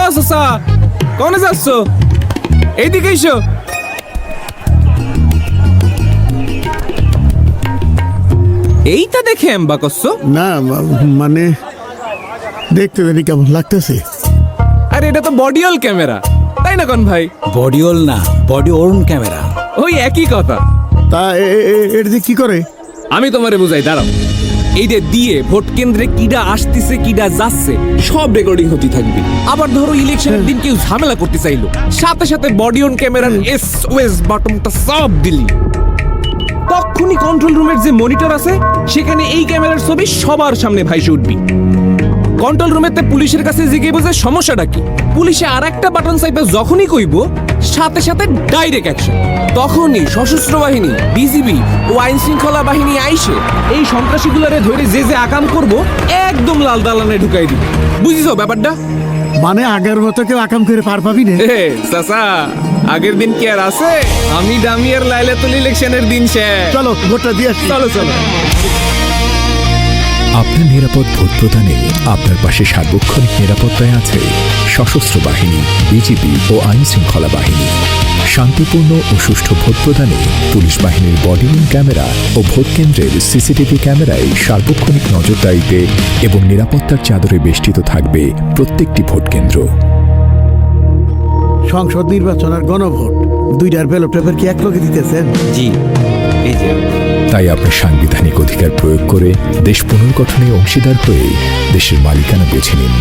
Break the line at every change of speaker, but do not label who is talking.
ও চাচা, কোনে যাচ্ছ? এইদিকে এসো। এইটা দেখে এম্বা করছো?
না মানে দেখতে জানি কেমন লাগতেছে।
আরে এটা তো বডিওল ক্যামেরা, তাই না কোন ভাই?
বডিওল না, বডি ওর্ন ক্যামেরা।
ওই একই কথা।
তা এর যে কি করে?
আমি তোমারে বুঝাই, দাঁড়াও। এই যে দিয়ে ভোট কেন্দ্রে কিডা আসতেছে কিডা যাচ্ছে সব রেকর্ডিং হতে থাকবে। আবার ধরো ইলেকশনের দিন কেউ ঝামেলা করতে চাইলো, সাথে সাথে বডি অন ক্যামেরার SOS বাটনটা সব দিলি, তখনই কন্ট্রোল রুমের যে মনিটর আছে সেখানে এই ক্যামেরার ছবি সবার সামনে ভাইসে উঠবি। কন্ট্রোল রুমেতে পুলিশের কাছে জিজ্ঞেস বোঝে সমস্যাটা কি, পুলিশে আর একটা বাটন চাইবে যখনই কইব সাথে সাথে ডাইরেক্ট অ্যাকশন। তখনই সশস্ত্র বাহিনী, বিজিবি ও আইন শৃঙ্খলা বাহিনী আইসে এই সন্ত্রাসীগুলারে ধরে যে যে আকাম করব একদম লাল দালানে ঢুকাই দিবে। বুঝিছো ব্যাপারটা?
মানে আগের মতো কেউ আকাম করে পার পাবি না।
চাচা, আগের দিন কি আর আছে? আমি ডামিয়ার লাইলাতুল ইলেকশনের দিন শেষ।
চলো ভোটটা দিয়ে আসি।
চলো চলো।
আপনার নিরাপদ ভোট প্রদানে আপনার পাশে সার্বক্ষণিক নিরাপত্তায় আছে সশস্ত্র বাহিনী, বিজিবি ও আইন শৃঙ্খলা বাহিনী। শান্তিপূর্ণ ও সুষ্ঠু ভোট প্রদানে পুলিশ বাহিনীর বডি ওর্ন ক্যামেরা ও ভোট কেন্দ্রের সিসিটিভি ক্যামেরায় সার্বক্ষণিক নজরদারিতে এবং নিরাপত্তার চাদরে বেষ্টিত থাকবে প্রত্যেকটি ভোট কেন্দ্র।
সংসদ নির্বাচন আর গণভোট দুইটার ব্যালট পেপার কি এক লগে দিতেছেন?
জি, এই যে।
তাই আপনার সাংবিধানিক অধিকার প্রয়োগ করে দেশ পুনর্গঠনে অংশীদার হয়ে দেশের মালিকানা বেছে নিন।